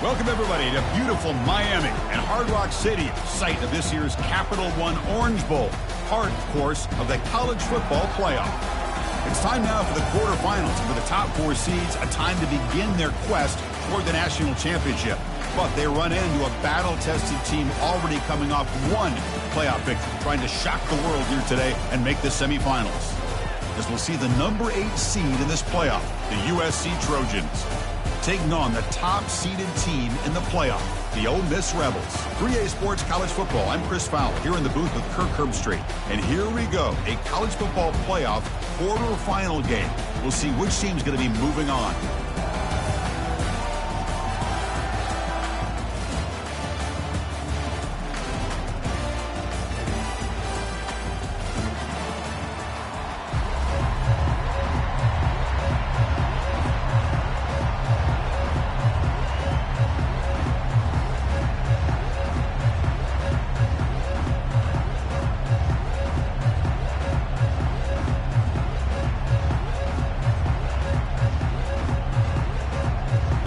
Welcome, everybody, to beautiful Miami and Hard Rock City, site of this year's Capital One Orange Bowl, part, of course, of the college football playoff. It's time now for the quarterfinals, and for the top four seeds, a time to begin their quest toward the national championship. But they run into a battle-tested team already coming off one playoff victory, trying to shock the world here today and make the semifinals. As we'll see the number 8 seed in this playoff, the USC Trojans, taking on the top-seeded team in the playoff, the Ole Miss Rebels. 3A Sports College Football, I'm Chris Fowler, here in the booth with Kirk Herbstreit. And here we go, a college football playoff quarterfinal game. We'll see which team's going to be moving on.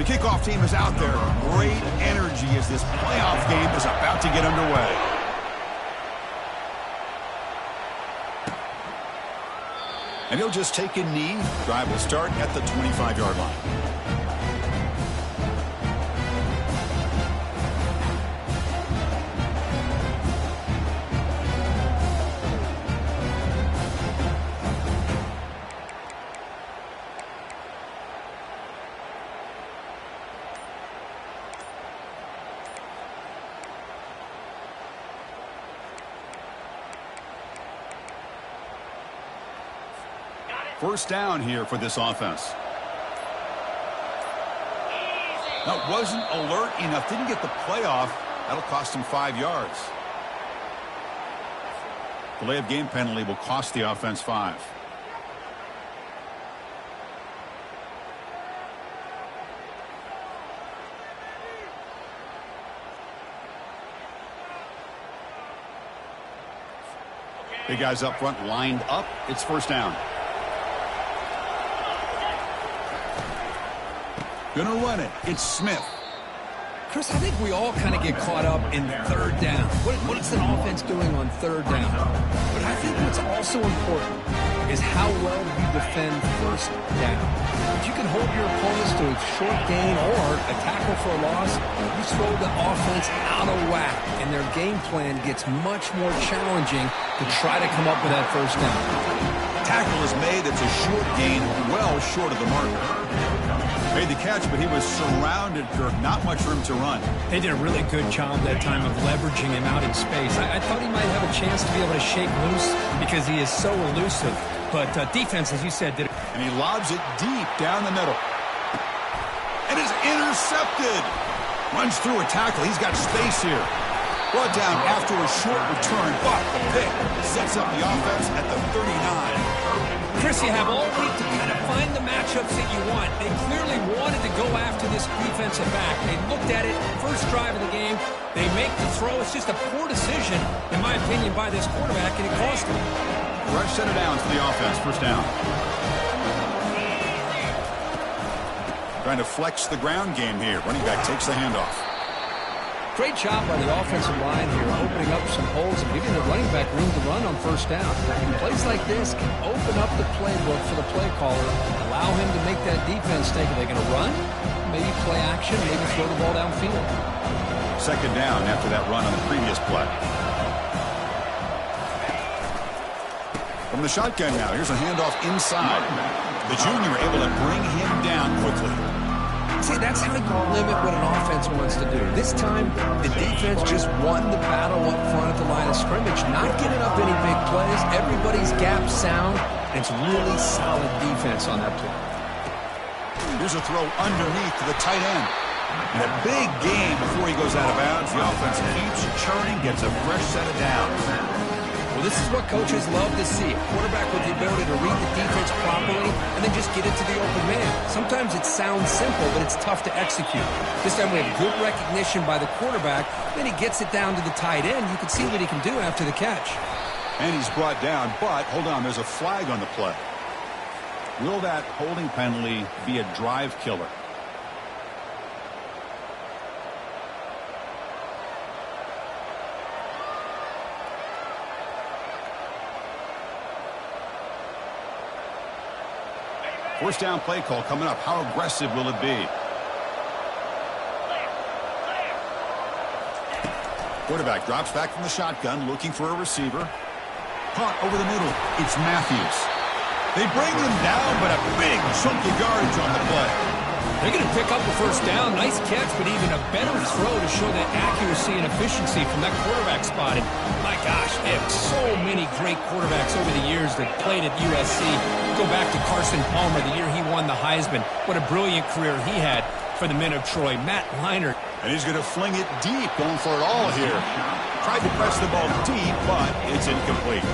Kickoff team is out there. Great energy as this playoff game is about to get underway. And he'll just take a knee. Drive will start at the 25-yard line. First down here for this offense. That wasn't alert enough. Didn't get the playoff. That'll cost him 5 yards. Delay of game penalty will cost the offense 5. Big guys up front lined up. It's first down. Gonna run it. It's Smith. Chris, I think we all kind of get caught up in third down. What is an offense doing on third down? But I think what's also important is how well you defend first down. If you can hold your opponents to a short gain or a tackle for a loss, you throw the offense out of whack, and their game plan gets much more challenging to try to come up with that first down. Tackle is made. It's a short gain, well short of the marker. Made the catch, but he was surrounded, Kirk. Not much room to run. They did a really good job that time of leveraging him out in space. I thought he might have a chance to be able to shake loose because he is so elusive. But defense, as you said, did it. And he lobs it deep down the middle. And is intercepted. Runs through a tackle. He's got space here. Brought down after a short return, but the pick sets up the offense at the 39. Chris, you have all week to kind of find the matchups that you want. They clearly wanted to go after this defensive back. They looked at it, first drive of the game. They make the throw. It's just a poor decision, in my opinion, by this quarterback, and it cost him. Rush set it down for the offense. First down. Trying to flex the ground game here. Running back takes the handoff. Great job by the offensive line here, opening up some holes and giving the running back room to run on first down. Plays like this can open up the playbook for the play caller, allow him to make that defense think, are they going to run? Maybe play action, maybe throw the ball downfield. Second down after that run on the previous play. From the shotgun now, here's a handoff inside. The junior able to bring him down quickly. See, that's how you limit what an offense wants to do. This time, the defense just won the battle up front at the line of scrimmage, not giving up any big plays. Everybody's gap sound, and it's really solid defense on that play. Here's a throw underneath to the tight end. And a big game before he goes out of bounds. The offense keeps churning, gets a fresh set of downs. Well, this is what coaches love to see. A quarterback with the ability to read the defense properly and then just get it to the open man. Sometimes it sounds simple, but it's tough to execute. This time we have good recognition by the quarterback. Then he gets it down to the tight end. You can see what he can do after the catch. And he's brought down, but hold on, there's a flag on the play. Will that holding penalty be a drive killer? First down play call coming up. How aggressive will it be? Quarterback drops back from the shotgun, looking for a receiver. Caught over the middle. It's Matthews. They bring him down, but a big chunk of yardage on the play. They're going to pick up the first down. Nice catch, but even a better throw to show that accuracy and efficiency from that quarterback spot. And my gosh, they have so many great quarterbacks over the years that played at USC. Go back to Carson Palmer, the year he won the Heisman. What a brilliant career he had for the men of Troy. Matt Leinart. And he's going to fling it deep, going for it all here. Tried to press the ball deep, but it's incomplete.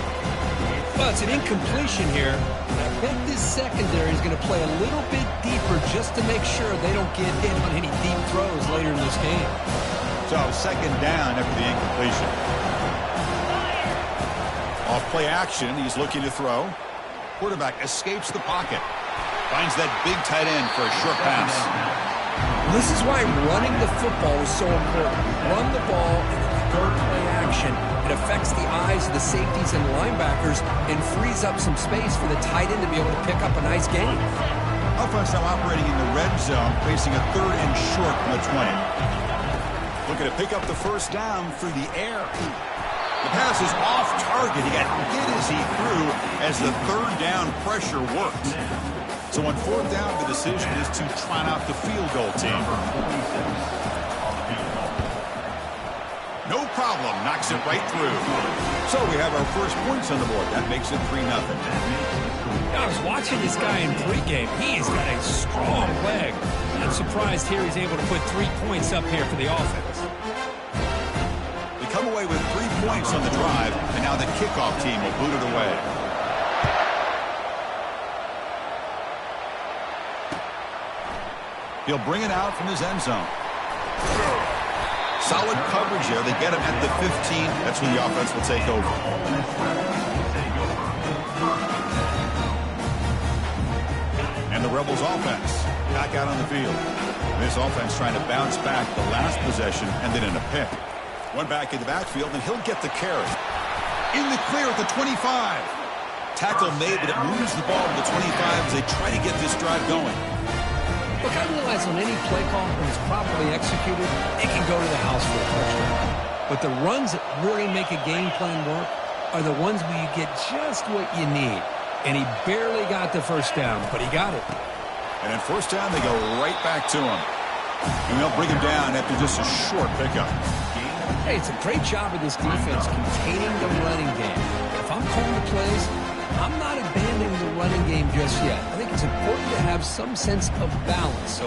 Well, it's an incompletion here. I bet this secondary is going to play a little bit deeper just to make sure they don't get hit on any deep throws later in this game. So, second down after the incompletion. Off play action, he's looking to throw. Quarterback escapes the pocket. Finds that big tight end for a short pass. Well, this is why running the football is so important. Run the ball and then you go play action. It affects the eyes of the safeties and linebackers and frees up some space for the tight end to be able to pick up a nice gain. Offense now operating in the red zone, facing a third and short from the 20. Looking to pick up the first down through the air. The pass is off target. He got hit as he threw as the third down pressure worked. So on fourth down, the decision is to trot out the field goal team. No problem. Knocks it right through. So we have our first points on the board. That makes it 3-0. I was watching this guy in pregame. He's got a strong leg. Not surprised here he's able to put 3 points up here for the offense. They come away with 3 points on the drive, and now the kickoff team will boot it away. He'll bring it out from his end zone. Solid coverage there. They get him at the 15. That's when the offense will take over. And the Rebels offense back out on the field. This offense trying to bounce back the last possession and then in a pick. One back in the backfield, and he'll get the carry. In the clear at the 25. Tackle made, but it moves the ball to the 25 as they try to get this drive going. Look, I realize on any play call, when it's properly executed, it can go to the house for a touchdown. But the runs that really make a game plan work are the ones where you get just what you need. And he barely got the first down, but he got it. And at first down, they go right back to him. And they'll bring him down after just a short pickup. Hey, it's a great job of this defense containing the running game. If I'm calling the plays, I'm not abandoning the running game just yet. I think it's important to have some sense of balance. So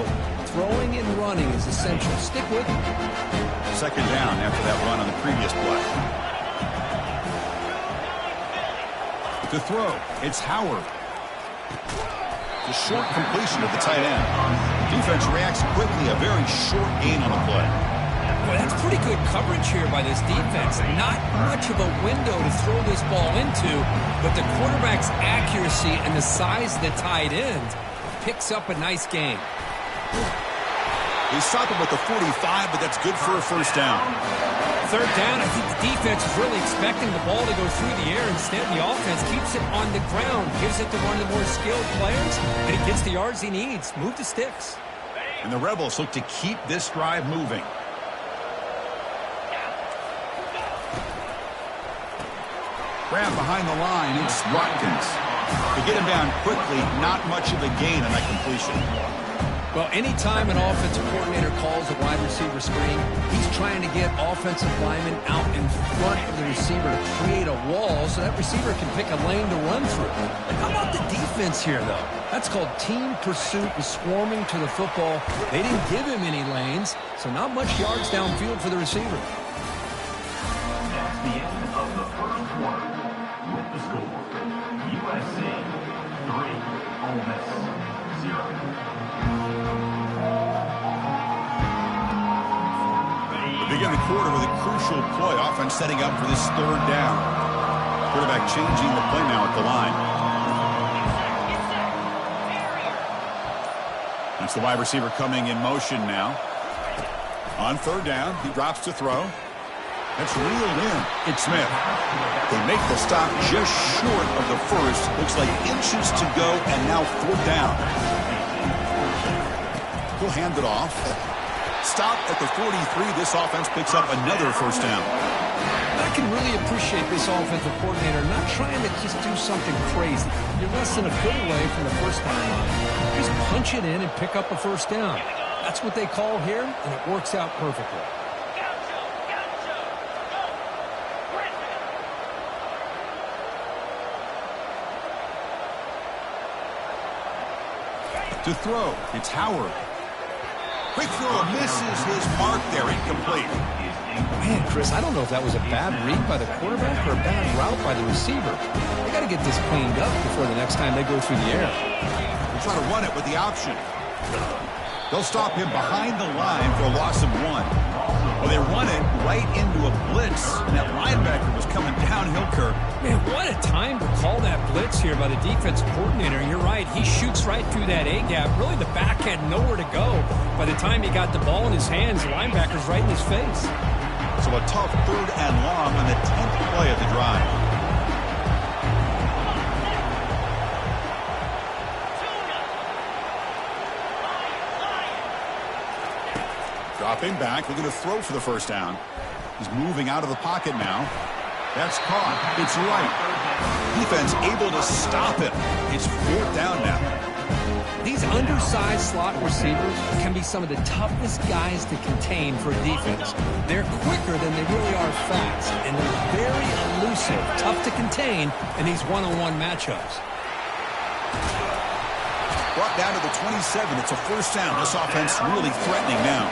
throwing and running is essential. Stick with it. Second down after that run on the previous play. To throw, it's Howard. The short completion of the tight end. Defense reacts quickly. A very short gain on the play. Well, that's pretty good coverage here by this defense. Not much of a window to throw this ball into, but the quarterback's accuracy and the size of the tight end picks up a nice gain. He stopped him with the 45, but that's good for a first down. Third down, I think the defense is really expecting the ball to go through the air. Instead, the offense keeps it on the ground, gives it to one of the more skilled players, and he gets the yards he needs. Move the sticks. And the Rebels look to keep this drive moving. Grab behind the line, it's Watkins. To get him down quickly, not much of a gain on that completion. Well, anytime an offensive coordinator calls a wide receiver screen, he's trying to get offensive linemen out in front of the receiver to create a wall so that receiver can pick a lane to run through. And how about the defense here, though? That's called team pursuit and swarming to the football. They didn't give him any lanes, so not much yards downfield for the receiver. That's the end of the first quarter. With the score, USC 3, Ole Miss 0. They begin the quarter with a crucial play. Offense setting up for this third down. Quarterback changing the play now at the line. That's the wide receiver coming in motion now. On third down, he drops to throw. That's reeled in. It's Smith. They make the stop just short of the first. Looks like inches to go, and now 4th down. He'll hand it off. Stop at the 43. This offense picks up another 1st down. I can really appreciate this offensive coordinator not trying to just do something crazy. You're less than a foot away from the 1st down line. Just punch it in and pick up a 1st down. That's what they call here, and it works out perfectly. To throw, it's Howard. Quick throw, misses his mark there, incomplete. Man, Chris, I don't know if that was a bad read by the quarterback or a bad route by the receiver. They got to get this cleaned up before the next time they go through the air. They'll try to run it with the option. They'll stop him behind the line for a loss of 1. Well, they run it right into a blitz, and that linebacker was coming downhill, Kirk. Man, what a time to call that blitz here by the defensive coordinator. You're right. He shoots right through that A-gap. Really, the back had nowhere to go. By the time he got the ball in his hands, the linebacker's right in his face. So a tough 3rd and long on the 10th play of the drive. Dropping back, looking to throw for the 1st down. He's moving out of the pocket now. That's caught. It's right. Defense able to stop him. It's 4th down now. These undersized slot receivers can be some of the toughest guys to contain for a defense. They're quicker than they really are fast, and they're very elusive, tough to contain in these one-on-one matchups. Brought down to the 27. It's a 1st down. This offense really threatening now.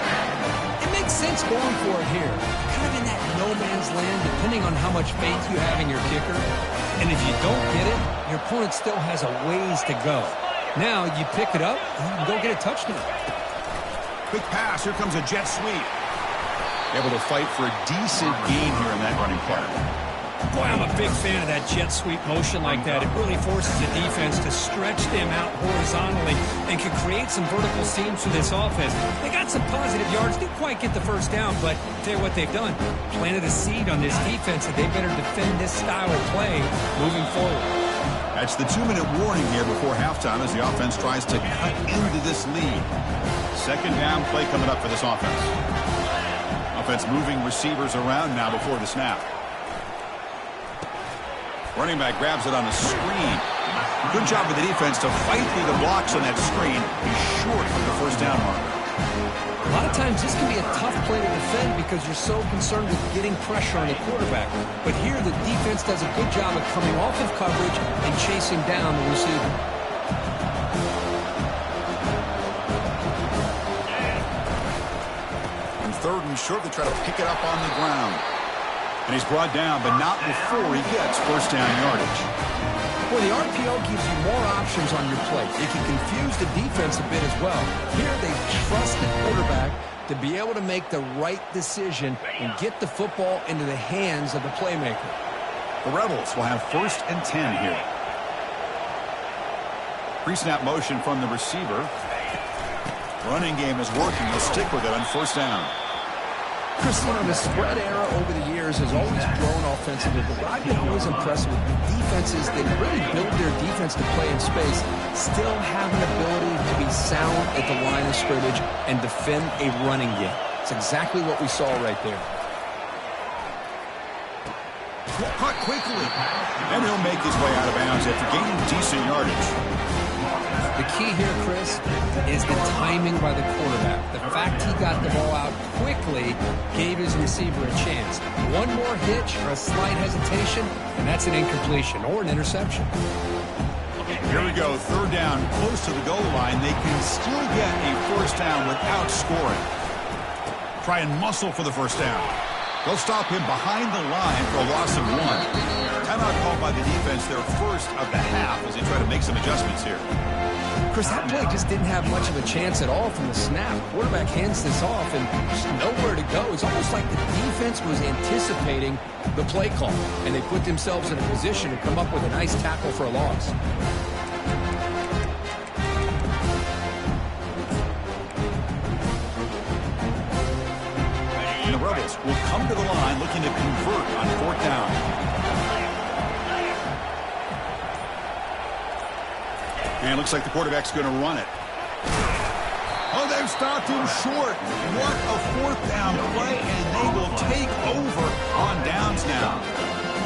It makes sense going for it here. Kind of in that no man's land, depending on how much faith you have in your kicker. And if you don't get it, your opponent still has a ways to go. Now you pick it up and you can go get a touchdown. Quick pass. Here comes a jet sweep. Able to fight for a decent gain here in that running play. Boy, I'm a big fan of that jet sweep motion like that. It really forces the defense to stretch them out horizontally and can create some vertical seams for this offense. They got some positive yards. Didn't quite get the 1st down, but tell you what they've done. Planted a seed on this defense that they better defend this style of play moving forward. That's the 2-minute warning here before halftime as the offense tries to cut into this lead. 2nd down play coming up for this offense. Offense moving receivers around now before the snap. Running back grabs it on a screen. Good job of the defense to fight through the blocks on that screen. He's short of the 1st down marker. A lot of times this can be a tough play to defend because you're so concerned with getting pressure on the quarterback. But here the defense does a good job of coming off of coverage and chasing down the receiver. And 3rd and short, they try to pick it up on the ground. And he's brought down, but not before he gets 1st down yardage. Well, the RPO gives you more options on your play. It can confuse the defense a bit as well. Here they trust the quarterback to be able to make the right decision and get the football into the hands of the playmaker. The Rebels will have 1st and 10 here. Pre-snap motion from the receiver. Running game is working. They'll stick with it on 1st down. Chris, the spread era over the years has always grown offensively, but what I've been always impressed with the defenses, they really build their defense to play in space, still have an ability to be sound at the line of scrimmage and defend a running game. It's exactly what we saw right there. Caught quickly. And he'll make his way out of bounds after gaining decent yardage. The key here, Chris, is the timing by the quarterback. The fact he got the ball out quickly gave his receiver a chance. One more hitch or a slight hesitation, and that's an incompletion or an interception. Here we go, 3rd down, close to the goal line. They can still get a 1st down without scoring. Try and muscle for the 1st down. They'll stop him behind the line for a loss of 1. Timeout called by the defense, their 1st of the half, as they try to make some adjustments here. Chris, that play just didn't have much of a chance at all from the snap. Quarterback hands this off and just nowhere to go. It's almost like the defense was anticipating the play call, and they put themselves in a position to come up with a nice tackle for a loss. And the Rebels will come to the line looking to convert on 4th down. And it looks like the quarterback's going to run it. Oh, they've stopped him short. What a 4th down play, and they will take over on downs now.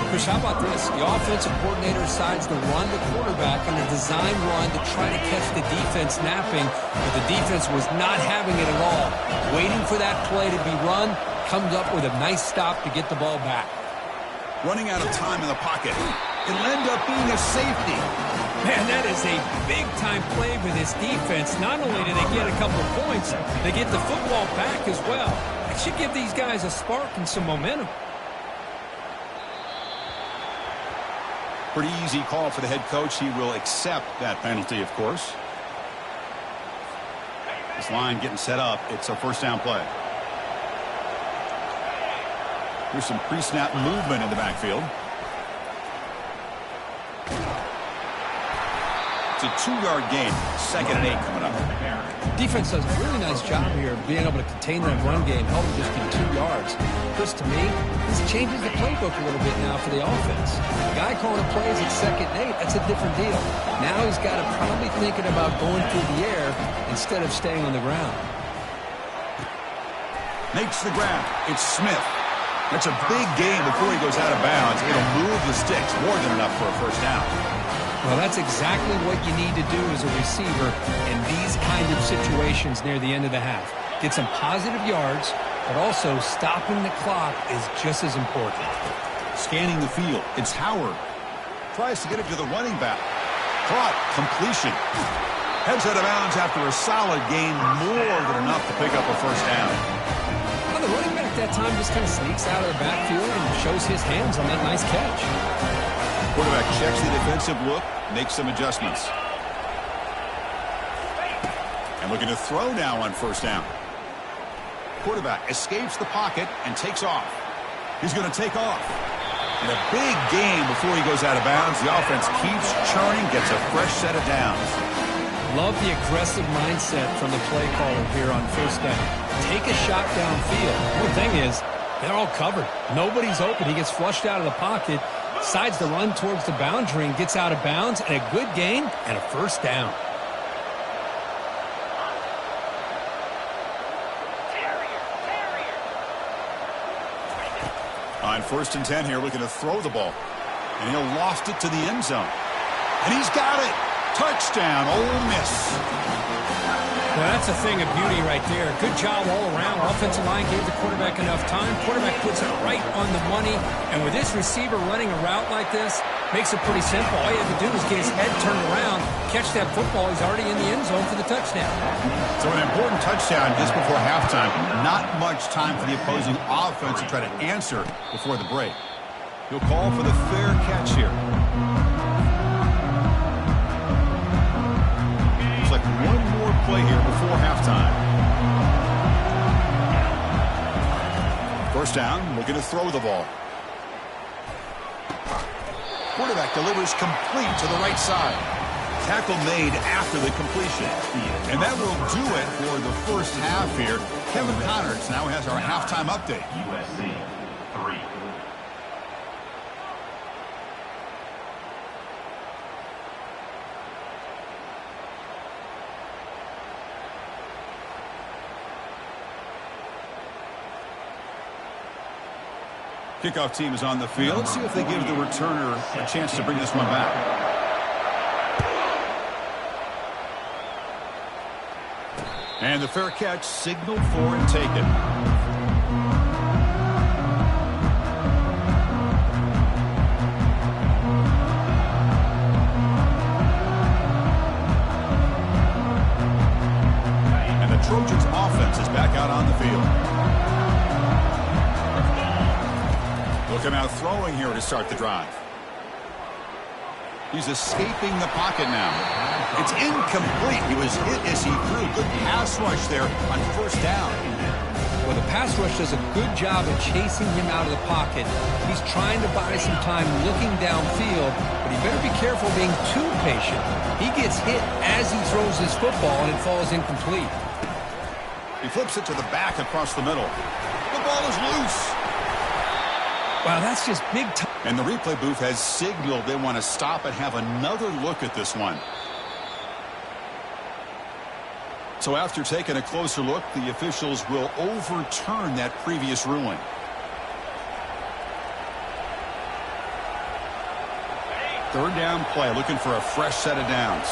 Chris, how about this? The offensive coordinator decides to run the quarterback on a design run to try to catch the defense napping, but the defense was not having it at all. Waiting for that play to be run, comes up with a nice stop to get the ball back. Running out of time in the pocket. It'll end up being a safety. Man, that is a big-time play for this defense. Not only do they get a couple of points, they get the football back as well. It should give these guys a spark and some momentum. Pretty easy call for the head coach. He will accept that penalty, of course. This line getting set up. It's a 1st down play. Here's some pre-snap movement in the backfield. It's a 2-yard gain. 2nd and 8 coming up. Defense does a really nice job here of being able to contain that run game, help them just get 2 yards. Chris, to me, this changes the playbook a little bit now for the offense. The guy calling the plays at 2nd and 8, that's a different deal. Now he's got to probably thinking about going through the air instead of staying on the ground. Makes the grab. It's Smith. That's a big gain before he goes out of bounds. It'll move the sticks more than enough for a 1st down. Well, that's exactly what you need to do as a receiver in these kind of situations near the end of the half. Get some positive yards, but also stopping the clock is just as important. Scanning the field. It's Howard. Tries to get it to the running back. Caught. Completion. Heads out of bounds after a solid gain, more than enough to pick up a 1st down. Well, the running back that time just kind of sneaks out of the backfield and shows his hands on that nice catch. Quarterback checks the defensive look, makes some adjustments. And looking to throw now on 1st down. Quarterback escapes the pocket and takes off. He's going to take off. And a big gain before he goes out of bounds. The offense keeps churning, gets a fresh set of downs. Love the aggressive mindset from the play caller here on 1st down. Take a shot downfield. The thing is, they're all covered. Nobody's open. He gets flushed out of the pocket, decides to run towards the boundary and gets out of bounds, and a good gain and a 1st down. On 1st and 10 here, looking to throw the ball. And he'll loft it to the end zone. And he's got it. Touchdown, Ole Miss. Well, that's a thing of beauty right there. Good job all around. Offensive line gave the quarterback enough time. Quarterback puts it right on the money. And with this receiver running a route like this, makes it pretty simple. All you have to do is get his head turned around, catch that football. He's already in the end zone for the touchdown. So an important touchdown just before halftime. Not much time for the opposing offense to try to answer before the break. He'll call for the fair catch here. Looks like one more play here before halftime. 1st down, looking to throw the ball. Quarterback delivers complete to the right side. Tackle made after the completion. And that will do it for the 1st half here. Kevin Connors now has our halftime update. USC 3. Kickoff team is on the field. See if they give the returner a chance to bring this one back. And the fair catch signaled for and taken. And the Trojans offense is back out on the field. Looking out throwing here to start the drive. He's escaping the pocket now. It's incomplete. He was hit as he threw. Good pass rush there on 1st down. Well, the pass rush does a good job of chasing him out of the pocket. He's trying to buy some time looking downfield, but he better be careful being too patient. He gets hit as he throws his football, and it falls incomplete. He flips it to the back across the middle. The ball is loose. Wow, that's just big time. And the replay booth has signaled they want to stop and have another look at this one. So after taking a closer look, the officials will overturn that previous ruling. Third down play, looking for a fresh set of downs.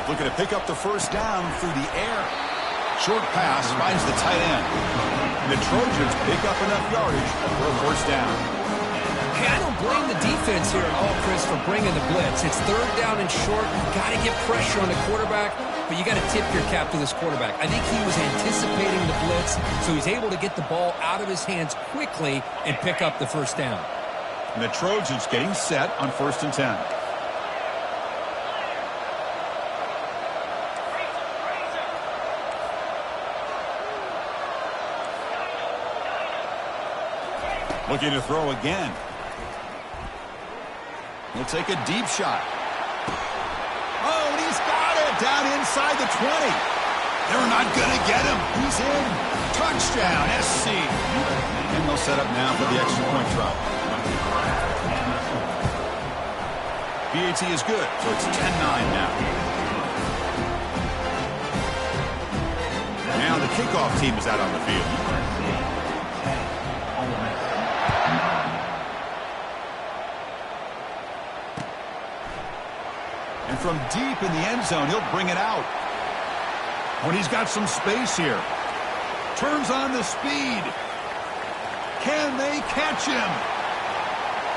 Looking to pick up the first down through the air. Short pass finds the tight end. And the Trojans pick up enough yardage for a first down. Hey, I don't blame the defense here at all, Chris, for bringing the blitz. It's third down and short. You've got to get pressure on the quarterback, but you got to tip your cap to this quarterback. I think he was anticipating the blitz, so he's able to get the ball out of his hands quickly and pick up the first down. And the Trojans getting set on 1st and 10. Looking to throw again. He'll take a deep shot. Oh, and he's got it down inside the 20. They're not going to get him. He's in. Touchdown, SC. And they'll set up now for the extra point try. PAT is good, so it's 10-9 now. Now the kickoff team is out on the field. And from deep in the end zone, he'll bring it out. When he's got some space here. Turns on the speed. Can they catch him?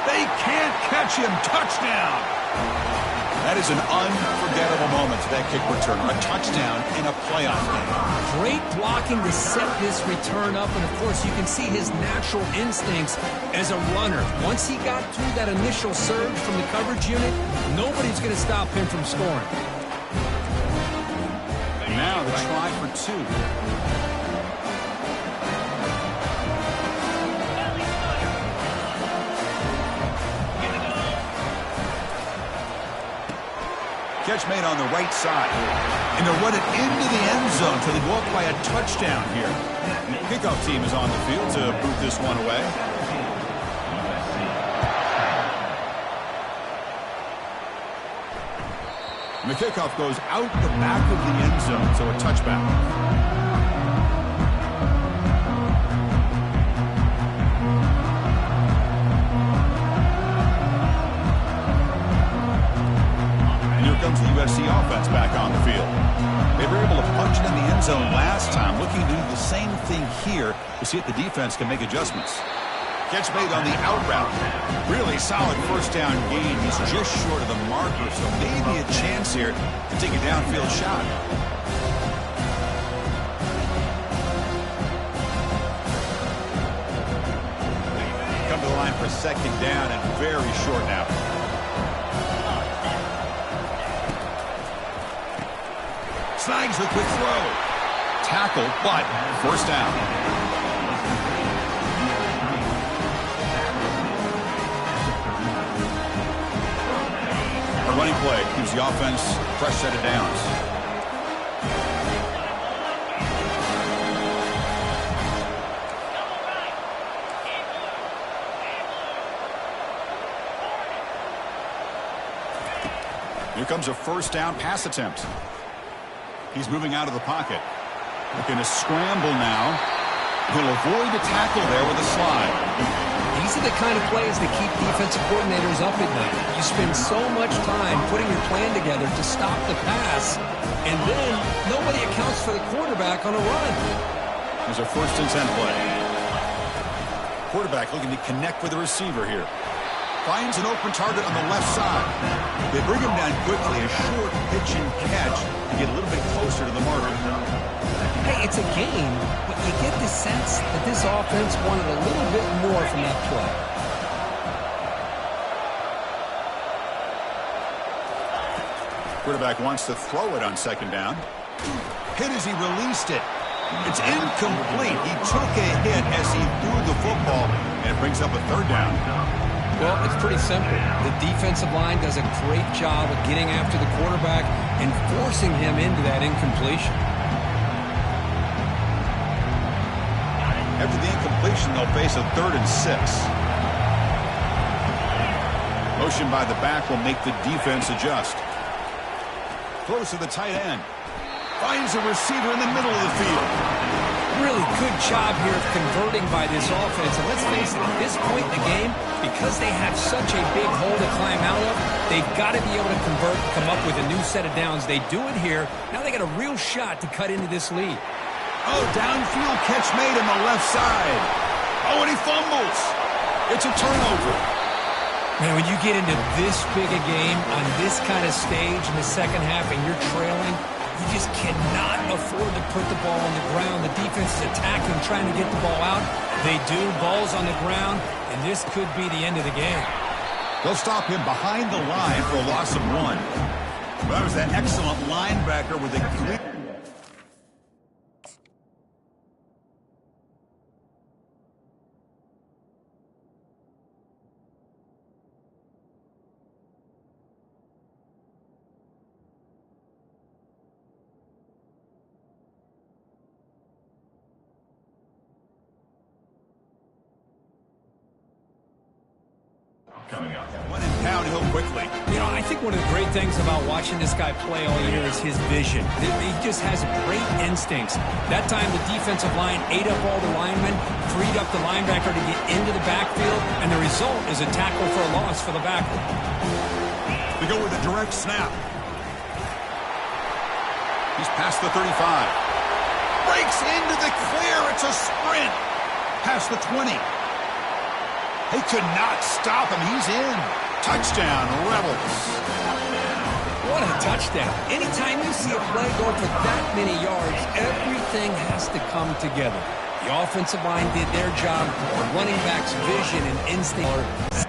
They can't catch him. Touchdown. That is an unforgettable moment to that kick return. A touchdown in a playoff game. Great blocking to set this return up, and of course you can see his natural instincts as a runner. Once he got through that initial surge from the coverage unit, nobody's going to stop him from scoring. Now the try for 2. Catch made on the right side. And they're running into the end zone till they go up by a touchdown here. And the kickoff team is on the field to boot this one away. And the kickoff goes out the back of the end zone, so a touchback. Comes the USC offense back on the field. They were able to punch it in the end zone last time. Looking to do the same thing here to see if the defense can make adjustments. Catch made on the out route. Really solid first down gain. He's just short of the marker, so maybe a chance here to take a downfield shot. Come to the line for second down and very short now. Snags the quick throw. Tackle, but first down. A running play gives the offense a fresh set of downs. Here comes a first down pass attempt. He's moving out of the pocket. Looking to scramble now. He'll avoid the tackle there with a slide. These are the kind of plays that keep defensive coordinators up at night. You spend so much time putting your plan together to stop the pass, and then nobody accounts for the quarterback on a run. There's a 1st and 10 play. Quarterback looking to connect with the receiver here. Finds an open target on the left side. They bring him down quickly, a short pitch and catch to get a little bit closer to the marker. Hey, it's a game, but you get the sense that this offense wanted a little bit more from that play. Quarterback wants to throw it on second down. Hit as he released it. It's incomplete. He took a hit as he threw the football, and it brings up a third down. Well, it's pretty simple. The defensive line does a great job of getting after the quarterback and forcing him into that incompletion. After the incompletion, they'll face a 3rd and 6. Motion by the back will make the defense adjust. Close to the tight end. Finds a receiver in the middle of the field. Really good job here of converting by this offense. And let's face it, at this point in the game, because they have such a big hole to climb out of, they've got to be able to convert, come up with a new set of downs. They do it here. Now they got a real shot to cut into this lead. Oh, downfield catch made on the left side. Oh, and he fumbles. It's a turnover. Man, when you get into this big a game on this kind of stage in the second half and you're trailing, you just cannot afford to put the ball on the ground. The defense is attacking, trying to get the ball out. They do. Ball's on the ground, and this could be the end of the game. They'll stop him behind the line for a loss of 1. Well, that was that excellent linebacker with a clear... Coming up. One in downhill quickly. You know, I think one of the great things about watching this guy play all year is his vision. He just has great instincts. That time the defensive line ate up all the linemen, freed up the linebacker to get into the backfield, and the result is a tackle for a loss for the backer. They go with a direct snap. He's past the 35. Breaks into the clear. It's a sprint. Past the 20. They could not stop him. He's in. Touchdown, Rebels. What a touchdown. Anytime you see a play go for that many yards, everything has to come together. The offensive line did their job. The running back's vision and instinct.